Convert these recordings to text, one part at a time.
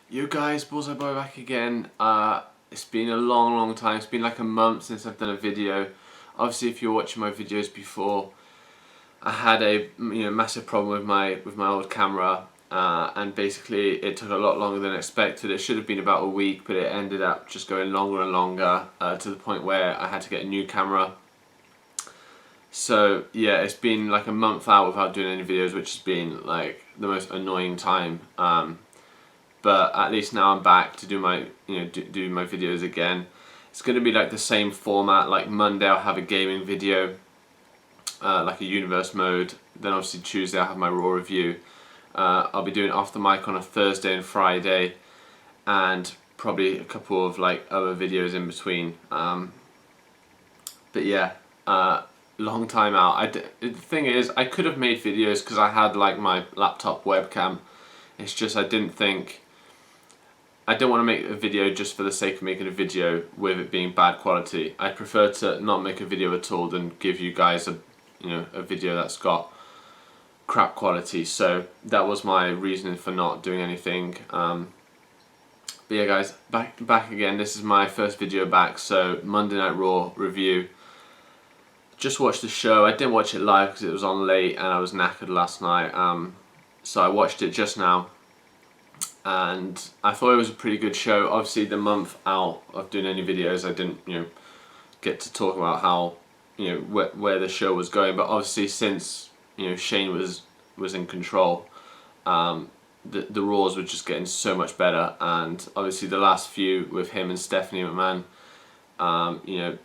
You guys, Bullseye Boy back again. It's been a long time. It's been like a month since I've done a video. Obviously, if you're watching my videos before, I had a massive problem with my old camera, and basically it took a lot longer than expected. It should have been about a week, but it ended up just going longer and longer to the point where I had to get a new camera. So yeah, it's been like a month out without doing any videos, which has been like the most annoying time. But at least now I'm back to do my do my videos again. It's going to be like the same format. Like Monday I'll have a gaming video, like a universe mode. Then obviously Tuesday I'll have my Raw review. I'll be doing Off the Mic on a Thursday and Friday, and probably a couple of like other videos in between. But yeah, long time out. The thing is, I could have made videos because I had like my laptop webcam. It's just I don't want to make a video just for the sake of making a video with it being bad quality. I prefer to not make a video at all than give you guys a video that's got crap quality. So that was my reasoning for not doing anything. But yeah, guys, back again. This is my first video back. So Monday Night Raw review. Just watched the show. I didn't watch it live because it was on late and I was knackered last night. So I watched it just now. And I thought it was a pretty good show. Obviously, the month out of doing any videos, I didn't, get to talk about how, where the show was going. But obviously, since Shane was in control, the Raws were just getting so much better. And obviously, the last few with him and Stephanie McMahon,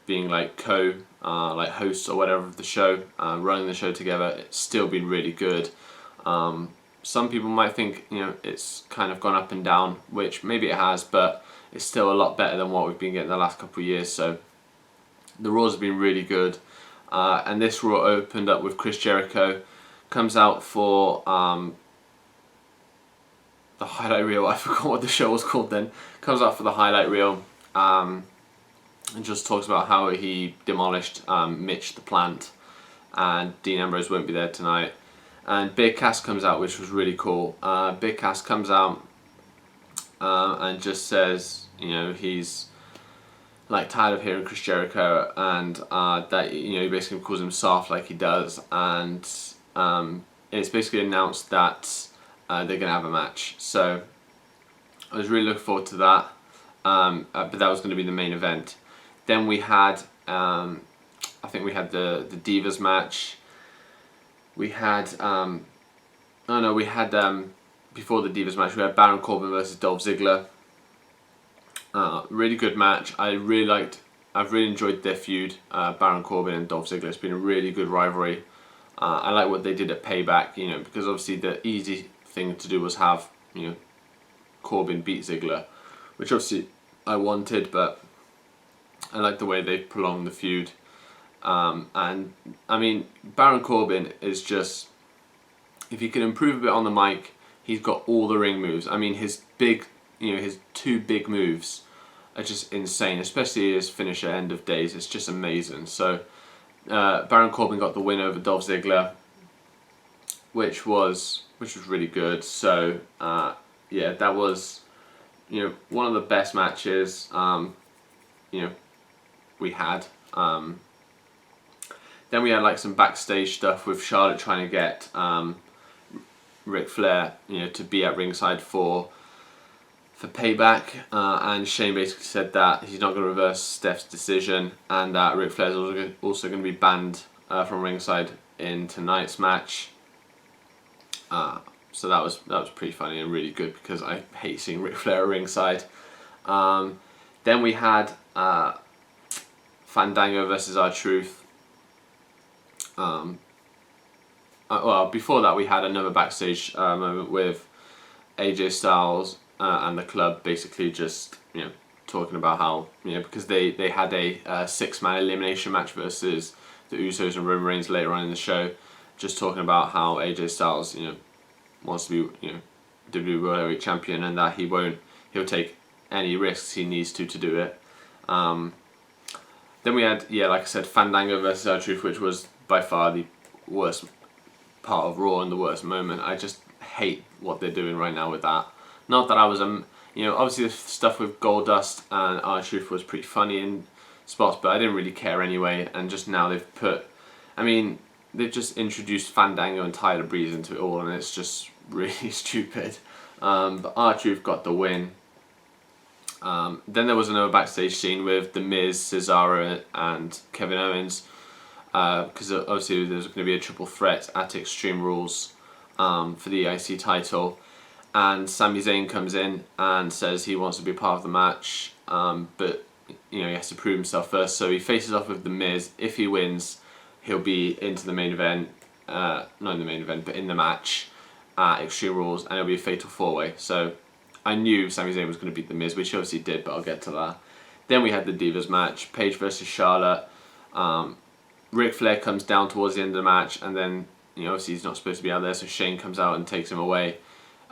being like like hosts or whatever of the show, running the show together, it's still been really good. Some people might think it's kind of gone up and down, which maybe it has, but it's still a lot better than what we've been getting the last couple of years. So the Raws have been really good, and this Raw opened up with Chris Jericho comes out for the highlight reel. I forgot what the show was called then. Comes out for the highlight reel, and just talks about how he demolished Mitch the Plant, and Dean Ambrose won't be there tonight. And Big Cass comes out, which was really cool. Big Cass comes out and just says, he's like tired of hearing Chris Jericho, and that he basically calls him soft like he does, and it's basically announced that they're gonna have a match. So I was really looking forward to that, but that was going to be the main event. Then we had, I think we had the Divas match. We had, before the Divas match, we had Baron Corbin versus Dolph Ziggler. Really good match. I've really enjoyed their feud, Baron Corbin and Dolph Ziggler. It's been a really good rivalry. I like what they did at Payback, because obviously the easy thing to do was have, Corbin beat Ziggler, which obviously I wanted, but I like the way they prolonged the feud. And I mean, Baron Corbin is just, if he can improve a bit on the mic, he's got all the ring moves. I mean, his two big moves are just insane, especially his finisher, End of Days. It's just amazing. So Baron Corbin got the win over Dolph Ziggler, which was really good. So yeah, that was one of the best matches we had. Then we had like some backstage stuff with Charlotte trying to get Ric Flair, to be at ringside for Payback, and Shane basically said that he's not going to reverse Steph's decision, and that Ric Flair's also going to be banned from ringside in tonight's match. So that was pretty funny and really good, because I hate seeing Ric Flair at ringside. Then we had Fandango versus R-Truth. Well, before that we had another backstage moment with AJ Styles and the club, basically just talking about how because they had a 6-man elimination match versus the Usos and Roman Reigns later on in the show, just talking about how AJ Styles wants to be WWE World Heavyweight Champion, and that he'll take any risks he needs to do it. Then we had, like I said, Fandango versus R-Truth, which was by far the worst part of Raw and the worst moment. I just hate what they're doing right now with that. Not that I was You know, obviously the stuff with Goldust and R-Truth was pretty funny in spots, but I didn't really care anyway. And just now they've put, I mean, they've just introduced Fandango and Tyler Breeze into it all, and it's just really stupid. But R-Truth got the win. Then there was another backstage scene with The Miz, Cesaro, and Kevin Owens, because obviously there's going to be a triple threat at Extreme Rules for the IC title. And Sami Zayn comes in and says he wants to be part of the match, but you know, he has to prove himself first. So he faces off with The Miz. If he wins, he'll be into the main event, not in the main event, but in the match at Extreme Rules, and it'll be a fatal 4-way. So I knew Sami Zayn was going to beat The Miz, which he obviously did, but I'll get to that. Then we had the Divas match, Paige versus Charlotte. Ric Flair comes down towards the end of the match, and then, you know, obviously he's not supposed to be out there, so Shane comes out and takes him away.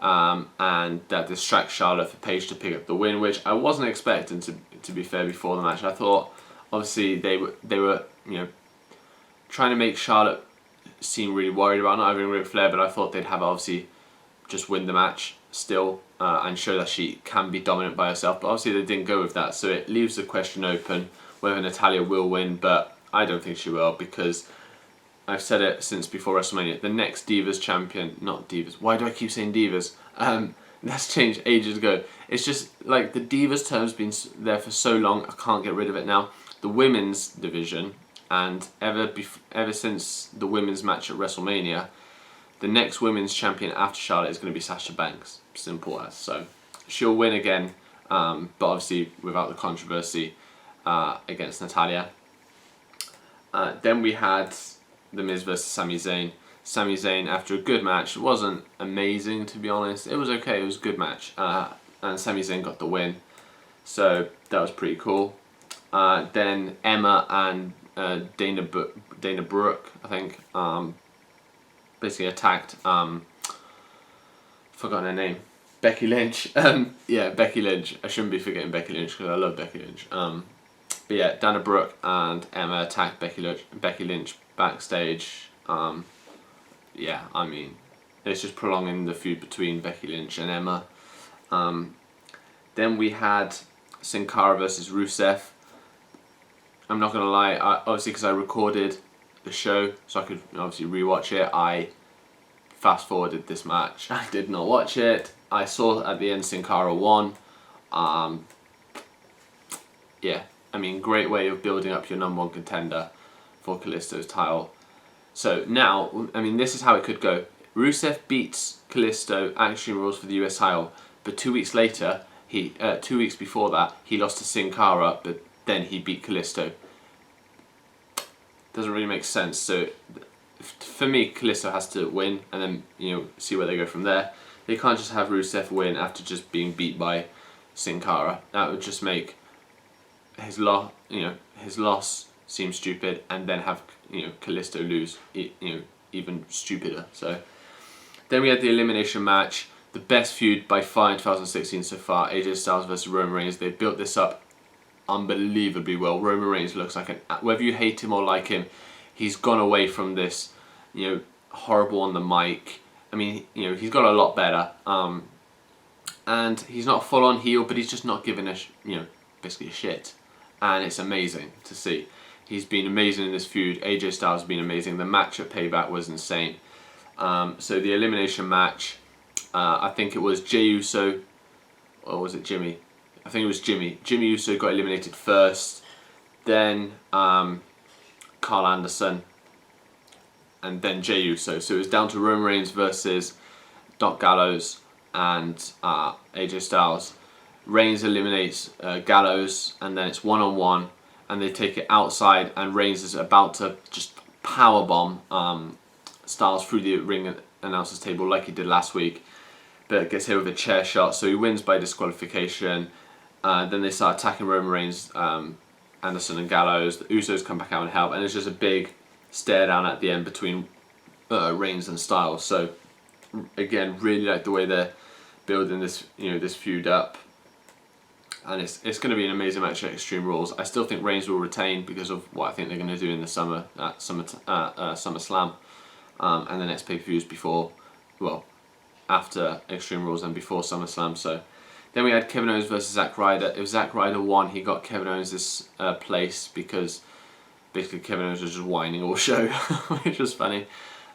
And that distracts Charlotte for Paige to pick up the win, which I wasn't expecting, to be fair, before the match. I thought obviously they were you know, trying to make Charlotte seem really worried about not having Ric Flair, but I thought they'd have obviously just win the match still and show that she can be dominant by herself. But obviously they didn't go with that, so it leaves the question open whether Natalya will win, but I don't think she will, because I've said it since before WrestleMania. The next Divas champion, not Divas. Why do I keep saying Divas? That's changed ages ago. It's just like the Divas term's been there for so long. I can't get rid of it now. The women's division, and ever since the women's match at WrestleMania, the next women's champion after Charlotte is going to be Sasha Banks. Simple as. So she'll win again, but obviously without the controversy against Natalya. Then we had The Miz versus Sami Zayn. Sami Zayn, after a good match, it wasn't amazing, to be honest. It was okay, it was a good match. And Sami Zayn got the win. So that was pretty cool. Then Emma and Dana Brooke, I think, basically attacked, forgotten her name, Becky Lynch. Yeah, Becky Lynch. I shouldn't be forgetting Becky Lynch because I love Becky Lynch. But yeah, Dana Brooke and Emma attacked Becky Lynch backstage. Yeah, I mean, it's just prolonging the feud between Becky Lynch and Emma. Then we had Sin Cara versus Rusev. I'm not gonna lie, obviously because I recorded the show, so I could obviously rewatch it, I fast forwarded this match. I did not watch it. I saw at the end Sin Cara won. Yeah, I mean, great way of building up your number one contender for Kalisto's title. So now, I mean, this is how it could go. Rusev beats Kalisto at Extreme Rules for the US title, but 2 weeks later, 2 weeks before that, he lost to Sin Cara, but then he beat Kalisto. Doesn't really make sense. So for me, Kalisto has to win and then, you know, see where they go from there. They can't just have Rusev win after just being beat by Sin Cara. That would just make his loss seem stupid, and then have, you know, Kalisto lose, you know, even stupider. So then we had the elimination match, the best feud by far in 2016 so far. AJ Styles versus Roman Reigns. They built this up unbelievably well. Roman Reigns looks like whether you hate him or like him, he's gone away from this, you know, horrible on the mic. I mean, you know, he's got a lot better. And he's not a full-on heel, but he's just not giving a basically a shit. And it's amazing to see. He's been amazing in this feud. AJ Styles has been amazing. The match at Payback was insane. So the elimination match, I think it was Jey Uso, or was it Jimmy? I think it was Jimmy. Jimmy Uso got eliminated first, then Carl Anderson, and then Jey Uso. So it was down to Roman Reigns versus Doc Gallows and AJ Styles. Reigns eliminates Gallows, and then it's one-on-one, and they take it outside, and Reigns is about to just powerbomb Styles through the ring announcer's table like he did last week, but gets hit with a chair shot, so he wins by disqualification. Then they start attacking Roman Reigns, Anderson and Gallows. The Usos come back out and help, and it's just a big stare down at the end between Reigns and Styles. So again, really like the way they're building this, you know, this feud up, and it's going to be an amazing match at Extreme Rules. I still think Reigns will retain because of what I think they're going to do in the summer at SummerSlam, and the next pay-per-views before, well, after Extreme Rules and before SummerSlam. So Then we had Kevin Owens versus Zack Ryder. If Zack Ryder won, he got Kevin Owens this place because basically Kevin Owens was just whining all show, which was funny.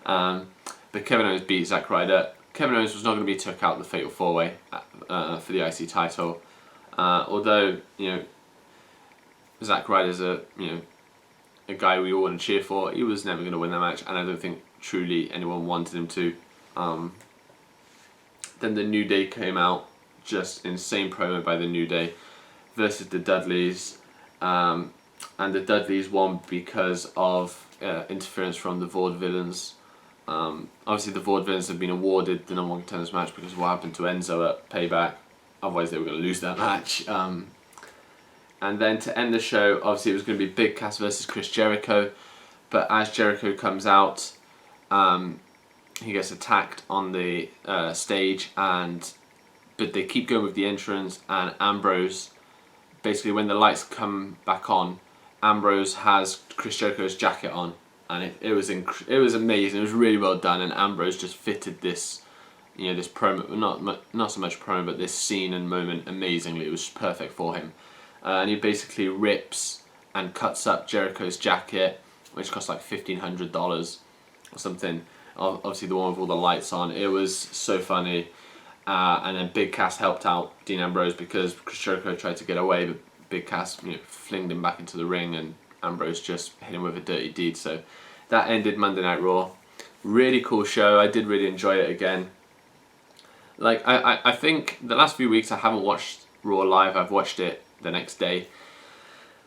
But Kevin Owens beat Zack Ryder. Kevin Owens was not going to be took out the Fatal 4-Way for the IC title. Although, you know, Zack Ryder's a guy we all want to cheer for, he was never going to win that match, and I don't think truly anyone wanted him to. Then the New Day came out, just insane promo by the New Day versus the Dudleys, and the Dudleys won because of interference from the Vaudevillains. Obviously the Vaudevillains have been awarded the #1 contenders match because of what happened to Enzo at Payback, otherwise they were going to lose that match. And then to end the show, obviously it was going to be Big Cass versus Chris Jericho, but as Jericho comes out, he gets attacked on the stage, but they keep going with the entrance, and Ambrose, basically when the lights come back on, Ambrose has Chris Jericho's jacket on, and it was amazing. It was really well done, and Ambrose just fitted this, this promo, not so much promo, but this scene and moment amazingly. It was perfect for him. And he basically rips and cuts up Jericho's jacket, which cost like $1,500 or something. Obviously the one with all the lights on. It was so funny. And then Big Cass helped out Dean Ambrose because Chris Jericho tried to get away, but Big Cass flinged him back into the ring, and Ambrose just hit him with a dirty deed. So that ended Monday Night Raw. Really cool show. I did really enjoy it again. Like I think the last few weeks I haven't watched Raw live. I've watched it the next day.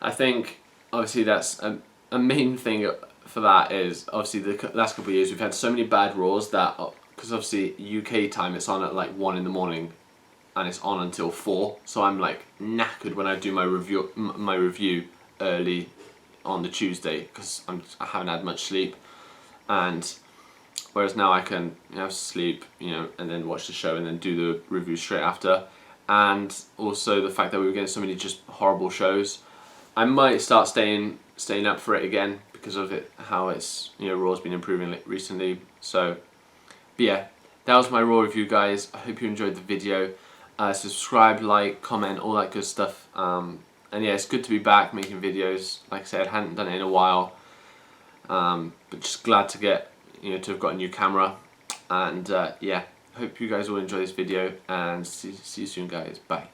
I think obviously that's a main thing for that is obviously the last couple of years we've had so many bad Raws that, because obviously UK time it's on at like 1 in the morning and it's on until 4, so I'm like knackered when I do my review early on the Tuesday because I haven't had much sleep, and whereas now I can have sleep, and then watch the show and then do the review straight after. And also the fact that we were getting so many just horrible shows, I might start staying up for it again because of it, how it's Raw's been improving recently. So, but yeah, that was my Raw review, guys. I hope you enjoyed the video. Subscribe, like, comment, all that good stuff. And yeah, it's good to be back making videos. Like I said, I hadn't done it in a while, but just glad to get to have got a new camera. And yeah. Hope you guys will enjoy this video, and see you soon, guys. Bye.